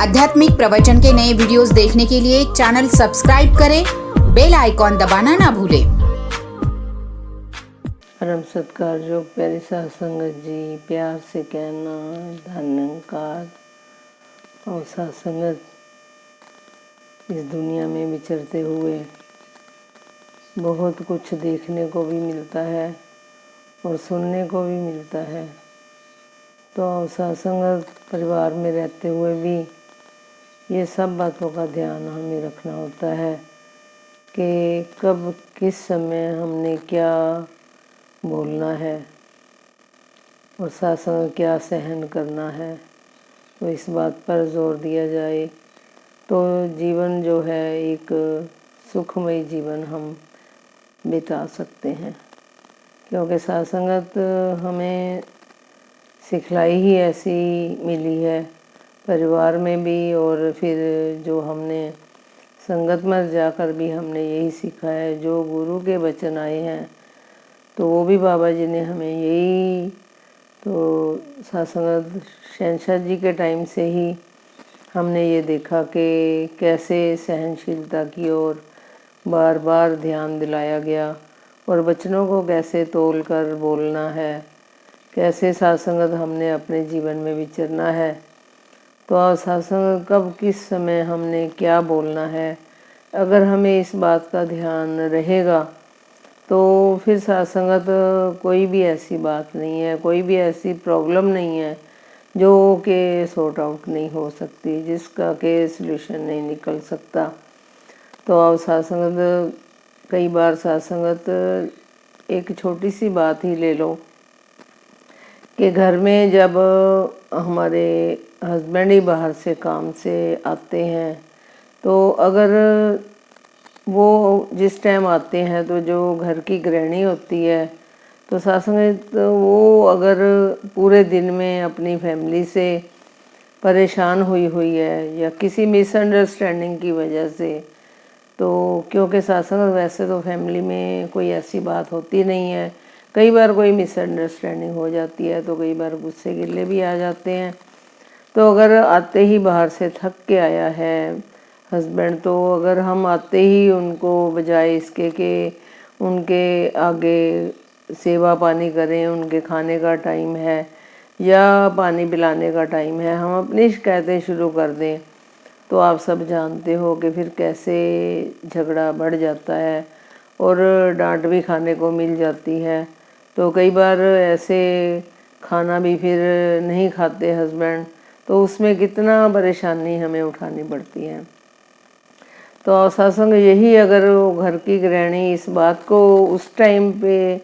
आध्यात्मिक प्रवचन के नए वीडियोस देखने के लिए चैनल सब्सक्राइब करें, बेल आइकॉन दबाना ना भूलें। परम सत्कार जो प्यारी साध संगत जी, प्यार से कहना धन्यकार। और साध संगत इस दुनिया में विचरते हुए बहुत कुछ देखने को भी मिलता है और सुनने को भी मिलता है। तो साध संगत परिवार में रहते हुए भी ये सब बातों का ध्यान हमें रखना होता है कि कब किस समय हमने क्या बोलना है और साथ साथ क्या सहन करना है। तो इस बात पर जोर दिया जाए तो जीवन जो है एक सुखमय जीवन हम बिता सकते हैं, क्योंकि साथ संगत हमें सिखलाई ही ऐसी मिली है परिवार में भी, और फिर जो हमने संगत में जाकर भी हमने यही सीखा है। जो गुरु के वचन आए हैं तो वो भी बाबा जी ने हमें यही, तो सत्संग शहंशाह जी के टाइम से ही हमने ये देखा कि कैसे सहनशीलता की ओर बार बार ध्यान दिलाया गया और वचनों को कैसे तोल कर बोलना है, कैसे सत्संगत हमने अपने जीवन में विचरना है। तो सत्संग कब किस समय हमने क्या बोलना है, अगर हमें इस बात का ध्यान रहेगा तो फिर सत्संगत कोई भी ऐसी बात नहीं है, कोई भी ऐसी प्रॉब्लम नहीं है जो कि सॉर्ट आउट नहीं हो सकती, जिसका के सल्यूशन नहीं निकल सकता। तो अब सत्संगत कई बार सत्संगत एक छोटी सी बात ही ले लो कि घर में जब हमारे हस्बैंड ही बाहर से काम से आते हैं तो अगर वो जिस टाइम आते हैं तो जो घर की गृहिणी होती है तो सत्संग वो अगर पूरे दिन में अपनी फैमिली से परेशान हुई है या किसी मिसअंडरस्टैंडिंग की वजह से, तो क्योंकि सत्संग वैसे तो फैमिली में कोई ऐसी बात होती नहीं है, कई बार कोई मिसअंडरस्टैंडिंग हो जाती है तो कई बार गुस्से गिले भी आ जाते हैं। तो अगर आते ही बाहर से थक के आया है हस्बैंड, तो अगर हम आते ही उनको बजाय इसके कि उनके आगे सेवा पानी करें, उनके खाने का टाइम है या पानी पिलाने का टाइम है, हम अपनी शिकायतें शुरू कर दें तो आप सब जानते हो कि फिर कैसे झगड़ा बढ़ जाता है और डांट भी खाने को मिल जाती है। तो कई बार ऐसे खाना भी फिर नहीं खाते हस्बैंड, तो उसमें कितना परेशानी हमें उठानी पड़ती है। तो सत्संग यही, अगर वो घर की गृहिणी इस बात को उस टाइम पे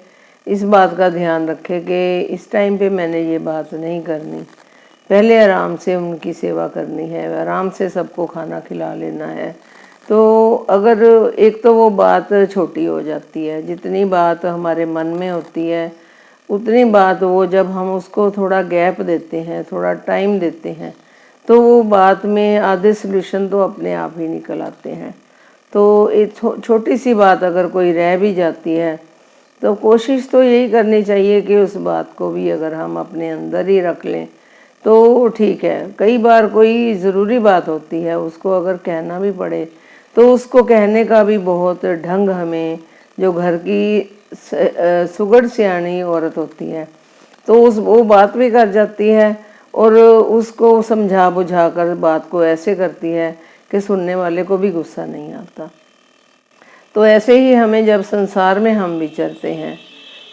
इस बात का ध्यान रखे कि इस टाइम पे मैंने ये बात नहीं करनी, पहले आराम से उनकी सेवा करनी है, आराम से सबको खाना खिला लेना है, तो अगर एक तो वो बात छोटी हो जाती है, जितनी बात हमारे मन में होती है उतनी बात वो जब हम उसको थोड़ा गैप देते हैं, थोड़ा टाइम देते हैं, तो वो बात में आधे सल्यूशन तो अपने आप ही निकल आते हैं। तो एक छोटी सी बात अगर कोई रह भी जाती है तो कोशिश तो यही करनी चाहिए कि उस बात को भी अगर हम अपने अंदर ही रख लें तो ठीक है। कई बार कोई ज़रूरी बात होती है, उसको अगर कहना भी पड़े तो उसको कहने का भी बहुत ढंग हमें, जो घर की सुगड़ सियाणी औरत होती है तो वो बात भी कर जाती है और उसको समझा बुझा कर बात को ऐसे करती है कि सुनने वाले को भी गुस्सा नहीं आता। तो ऐसे ही हमें जब संसार में हम विचरते हैं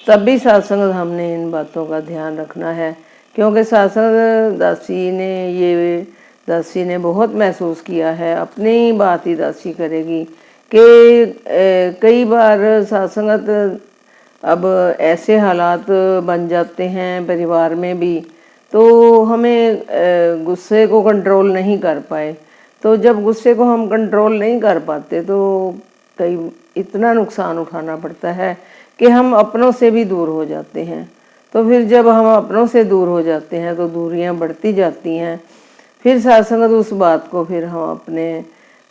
तब भी सत्संग हमने इन बातों का ध्यान रखना है, क्योंकि सत्संग दासी ने बहुत महसूस किया है, अपनी बात ही दासी करेगी कि कई बार सत्संगत अब ऐसे हालात बन जाते हैं परिवार में भी, तो हमें गुस्से को कंट्रोल नहीं कर पाए, तो जब गुस्से को हम कंट्रोल नहीं कर पाते तो कई इतना नुकसान उठाना पड़ता है कि हम अपनों से भी दूर हो जाते हैं। तो फिर जब हम अपनों से दूर हो जाते हैं तो दूरियां बढ़ती जाती हैं, फिर सत्संगत उस बात को फिर हम अपने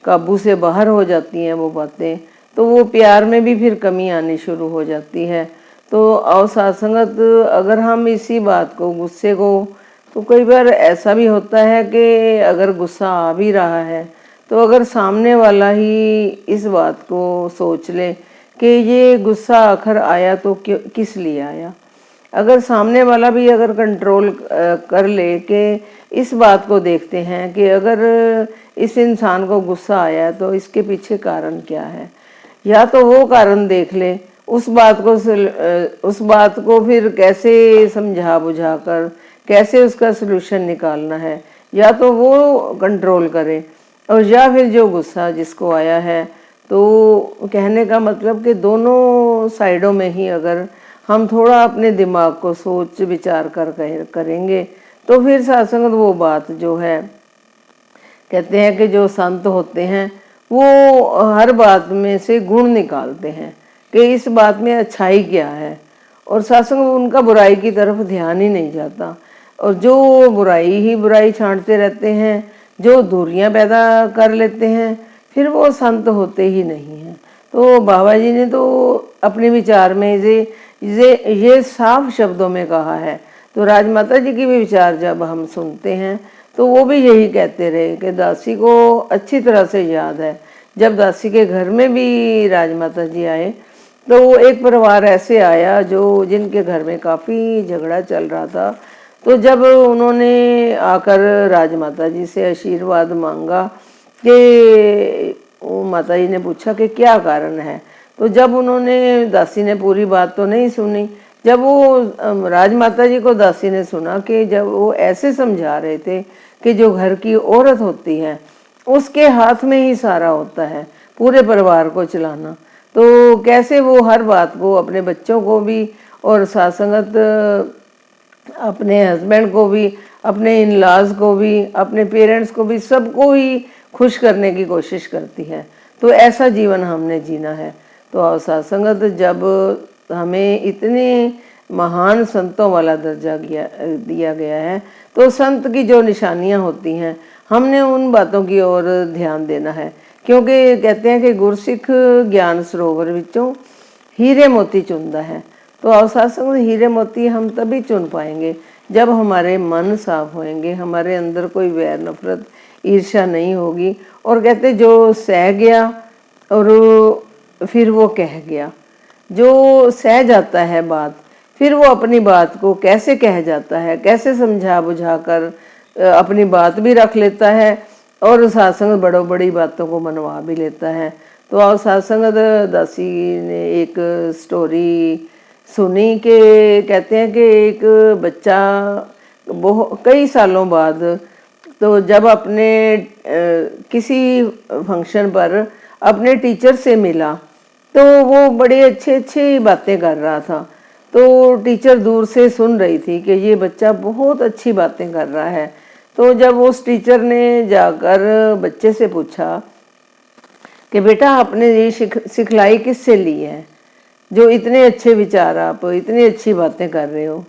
काबू से बाहर हो जाती हैं वो बातें, तो वो प्यार में भी फिर कमी आनी शुरू हो जाती है। तो और सत्संगत अगर हम इसी बात को, गुस्से को तो कई बार ऐसा भी होता है कि अगर गुस्सा आ भी रहा है तो अगर सामने वाला ही इस बात को सोच ले कि ये गुस्सा आखिर आया तो किस लिए आया, अगर सामने वाला भी अगर कंट्रोल कर ले कि इस बात को देखते हैं कि अगर इस इंसान को गुस्सा आया तो इसके पीछे कारण क्या है, या तो वो कारण देख ले, उस बात को फिर कैसे समझा बुझा कर कैसे उसका सलूशन निकालना है, या तो वो कंट्रोल करे और या फिर जो गुस्सा जिसको आया है। तो कहने का मतलब कि दोनों साइडों में ही अगर हम थोड़ा अपने दिमाग को सोच विचार कर करेंगे तो फिर सत्संग वो बात जो है, कहते हैं कि जो संत होते हैं वो हर बात में से गुण निकालते हैं कि इस बात में अच्छाई क्या है, और सत्संग उनका बुराई की तरफ ध्यान ही नहीं जाता। और जो बुराई ही बुराई छांटते रहते हैं, जो दूरियां पैदा कर लेते हैं, फिर वो संत होते ही नहीं हैं। तो बाबा जी ने तो अपने विचार में ये साफ शब्दों में कहा है। तो राजमाता जी की भी विचार जब हम सुनते हैं तो वो भी यही कहते रहे कि दासी को अच्छी तरह से याद है, जब दासी के घर में भी राजमाता जी आए तो वो एक परिवार ऐसे आया जो जिनके घर में काफ़ी झगड़ा चल रहा था। तो जब उन्होंने आकर राजमाता जी से आशीर्वाद मांगा कि माता जी ने पूछा कि क्या कारण है, तो जब उन्होंने दासी ने पूरी बात तो नहीं सुनी, जब वो राजमाता जी को दासी ने सुना कि जब वो ऐसे समझा रहे थे कि जो घर की औरत होती है उसके हाथ में ही सारा होता है पूरे परिवार को चलाना, तो कैसे वो हर बात को अपने बच्चों को भी और साथ संगत अपने हस्बैंड को भी, अपने इन लॉज को भी, अपने पेरेंट्स को भी, सबको ही खुश करने की कोशिश करती है। तो ऐसा जीवन हमने जीना है। तो साथ संगत जब हमें इतने महान संतों वाला दर्जा दिया गया है तो संत की जो निशानियां होती हैं हमने उन बातों की ओर ध्यान देना है, क्योंकि कहते हैं कि गुरसिख ज्ञान सरोवर विचों हीरे मोती चुनता है। तो अवसाद हीरे मोती हम तभी चुन पाएंगे जब हमारे मन साफ होंगे, हमारे अंदर कोई वैर नफरत ईर्ष्या नहीं होगी। और कहते जो सह गया और फिर वो कह गया, जो सह जाता है बात फिर वो अपनी बात को कैसे कह जाता है, कैसे समझा बुझा कर अपनी बात भी रख लेता है और सत्संग बड़ों बड़ी बातों को मनवा भी लेता है। तो और सत्संग दासी ने एक स्टोरी सुनी कि कहते हैं कि एक बच्चा कई सालों बाद तो जब अपने किसी फंक्शन पर अपने टीचर से मिला तो वो बड़े अच्छी बातें कर रहा था। तो टीचर दूर से सुन रही थी कि ये बच्चा बहुत अच्छी बातें कर रहा है। तो जब उस टीचर ने जाकर बच्चे से पूछा कि बेटा आपने ये सिखलाई किससे ली है, जो इतने अच्छे विचार, आप इतनी अच्छी बातें कर रहे हो।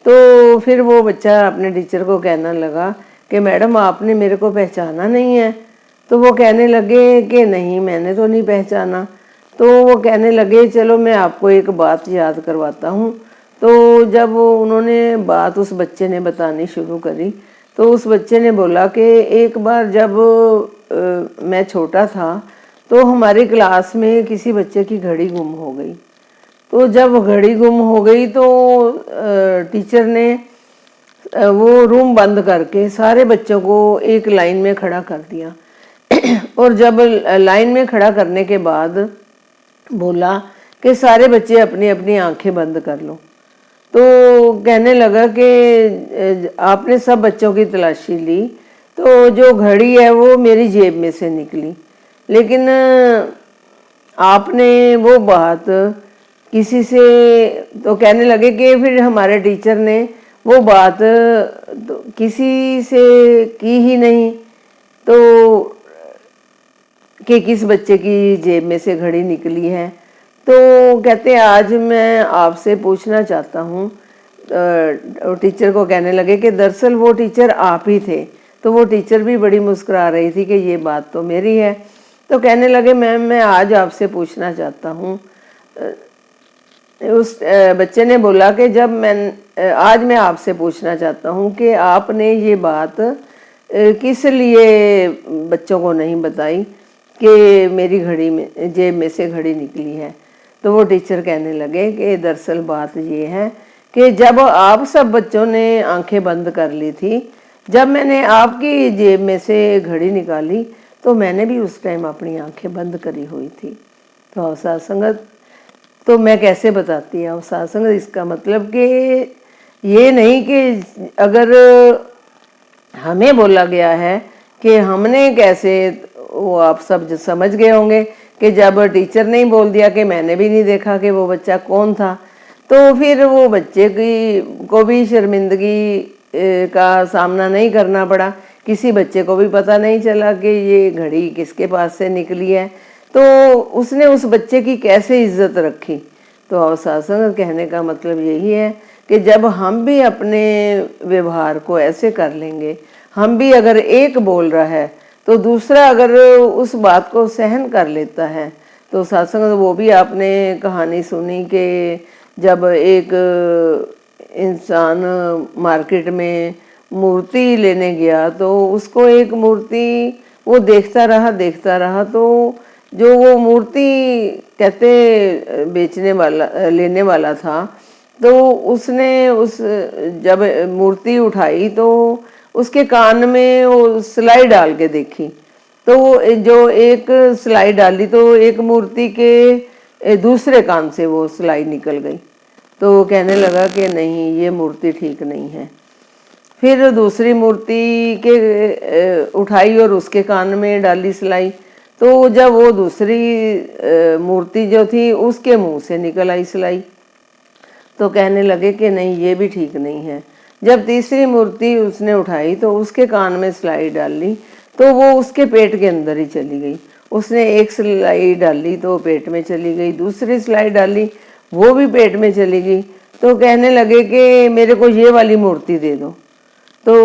तो फिर वो बच्चा अपने टीचर को कहने लगा कि मैडम आपने मेरे को पहचाना नहीं है। तो वो कहने लगे कि नहीं मैंने तो नहीं पहचाना। तो वो कहने लगे चलो मैं आपको एक बात याद करवाता हूँ। तो जब उन्होंने बात उस बच्चे ने बतानी शुरू करी तो उस बच्चे ने बोला कि एक बार जब मैं छोटा था तो हमारी क्लास में किसी बच्चे की घड़ी गुम हो गई। तो जब घड़ी गुम हो गई तो टीचर ने वो रूम बंद करके सारे बच्चों को एक लाइन में खड़ा कर दिया और जब लाइन में खड़ा करने के बाद बोला कि सारे बच्चे अपनी अपनी आंखें बंद कर लो। तो कहने लगा कि आपने सब बच्चों की तलाशी ली तो जो घड़ी है वो मेरी जेब में से निकली, लेकिन आपने वो बात किसी से, तो कहने लगे कि फिर हमारे टीचर ने वो बात तो किसी से की ही नहीं तो कि किस बच्चे की जेब में से घड़ी निकली है। तो कहते हैं आज मैं आपसे पूछना चाहता हूँ। टीचर को कहने लगे कि दरअसल वो टीचर आप ही थे। तो वो टीचर भी बड़ी मुस्कुरा रही थी कि ये बात तो मेरी है। तो कहने लगे मैम मैं आज आपसे पूछना चाहता हूँ उस बच्चे ने बोला कि आज मैं आपसे पूछना चाहता हूँ कि आपने ये बात किस लिए बच्चों को नहीं बताई कि मेरी घड़ी में जेब में से घड़ी निकली है। तो वो टीचर कहने लगे कि दरअसल बात ये है कि जब आप सब बच्चों ने आंखें बंद कर ली थी, जब मैंने आपकी जेब में से घड़ी निकाली तो मैंने भी उस टाइम अपनी आंखें बंद करी हुई थी। तो अवसाद संगत, तो मैं कैसे बताती हूँ अवसाद संगत, इसका मतलब कि ये नहीं कि अगर हमें बोला गया है कि हमने कैसे, वो आप सब जो समझ गए होंगे कि जब टीचर ने ही बोल दिया कि मैंने भी नहीं देखा कि वो बच्चा कौन था, तो फिर वो बच्चे को भी शर्मिंदगी का सामना नहीं करना पड़ा। किसी बच्चे को भी पता नहीं चला कि ये घड़ी किसके पास से निकली है, तो उसने उस बच्चे की कैसे इज्जत रखी। तो अवसाद संगत कहने का मतलब यही है कि जब हम भी अपने व्यवहार को ऐसे कर लेंगे, हम भी अगर एक बोल रहा है तो दूसरा अगर उस बात को सहन कर लेता है, तो सत्संग वो भी आपने कहानी सुनी कि जब एक इंसान मार्केट में मूर्ति लेने गया तो उसको एक मूर्ति वो देखता रहा तो जो वो मूर्ति कहते बेचने वाला लेने वाला था, तो उसने जब मूर्ति उठाई तो उसके कान में वो सिलाई डाल के देखी, तो जो एक सिलाई डाली तो एक मूर्ति के दूसरे कान से वो सिलाई निकल गई। तो कहने लगा कि नहीं, ये मूर्ति ठीक नहीं है। फिर दूसरी मूर्ति के उठाई और उसके कान में डाली सिलाई, तो जब वो दूसरी मूर्ति जो थी उसके मुंह से निकल आई सिलाई, तो कहने लगे कि नहीं, ये भी ठीक नहीं है। जब तीसरी मूर्ति उसने उठाई तो उसके कान में सिलाई डाली तो वो उसके पेट के अंदर ही चली गई। उसने एक सिलाई डाली तो पेट में चली गई, दूसरी सिलाई डाली वो भी पेट में चली गई। तो कहने लगे कि मेरे को ये वाली मूर्ति दे दो। तो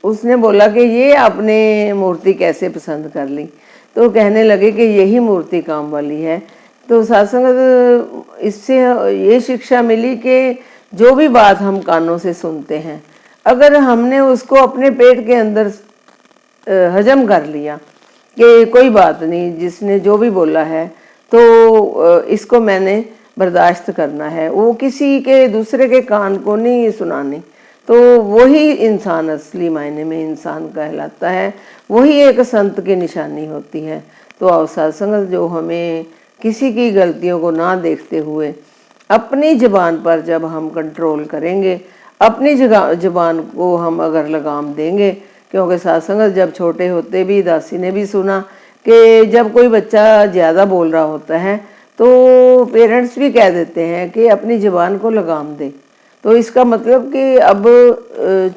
उसने बोला कि ये आपने मूर्ति कैसे पसंद कर ली। तो कहने लगे कि यही मूर्ति काम वाली है। तो सत्संग इससे ये शिक्षा मिली कि जो भी बात हम कानों से सुनते हैं, अगर हमने उसको अपने पेट के अंदर हजम कर लिया कि कोई बात नहीं, जिसने जो भी बोला है तो इसको मैंने बर्दाश्त करना है, वो किसी के दूसरे के कान को नहीं सुनानी, तो वही इंसान असली मायने में इंसान कहलाता है, वही एक संत की निशानी होती है। तो अवसाद संगत जो हमें किसी की गलतियों को ना देखते हुए अपनी ज़बान पर जब हम कंट्रोल करेंगे, अपनी ज़बान को हम अगर लगाम देंगे, क्योंकि सत्संग जब छोटे होते भी दासी ने भी सुना कि जब कोई बच्चा ज़्यादा बोल रहा होता है तो पेरेंट्स भी कह देते हैं कि अपनी ज़बान को लगाम दे। तो इसका मतलब कि अब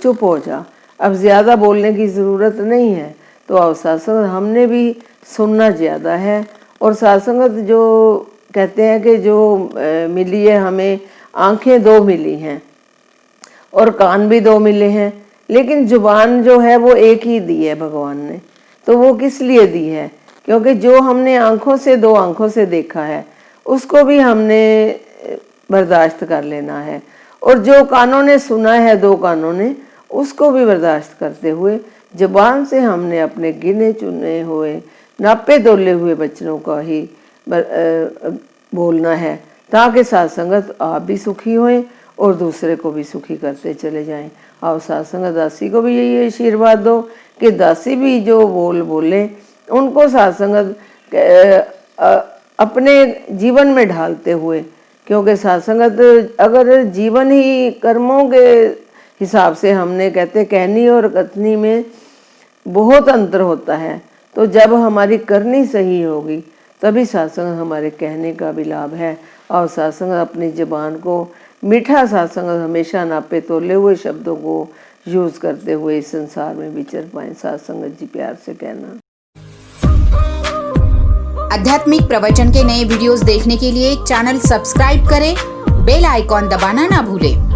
चुप हो जा, अब ज़्यादा बोलने की ज़रूरत नहीं है। तो अब सत्संग हमने भी सुनना ज़्यादा है। और सत्संगत जो कहते हैं कि जो मिली है हमें, आंखें दो मिली हैं और कान भी दो मिले हैं, लेकिन जुबान जो है वो एक ही दी है भगवान ने। तो वो किस लिए दी है? क्योंकि जो हमने आंखों से, दो आंखों से देखा है, उसको भी हमने बर्दाश्त कर लेना है, और जो कानों ने सुना है, दो कानों ने, उसको भी बर्दाश्त करते हुए जुबान से हमने अपने गिने चुने हुए, नापे तोले हुए वचनों का ही बोलना है, ताकि सत्संगत आप भी सुखी होएं और दूसरे को भी सुखी करते चले जाएं। और सत्संगत दासी को भी यही आशीर्वाद दो कि दासी भी जो बोले उनको सत्संगत अपने जीवन में ढालते हुए, क्योंकि सत्संगत अगर जीवन ही कर्मों के हिसाब से हमने कहते कहनी और कथनी में बहुत अंतर होता है। तो जब हमारी करनी सही होगी तभी सत्संग हमारे कहने का भी लाभ है। और सत्संग अपनी ज़बान को मीठा सत्संग हमेशा नापे तोले हुए शब्दों को यूज़ करते हुए इस संसार में विचर पाएं। सत्संग जी प्यार से कहना। आध्यात्मिक प्रवचन के नए वीडियोस देखने के लिए चैनल सब्सक्राइब करें, बेल आइकॉन दबाना ना भूलें।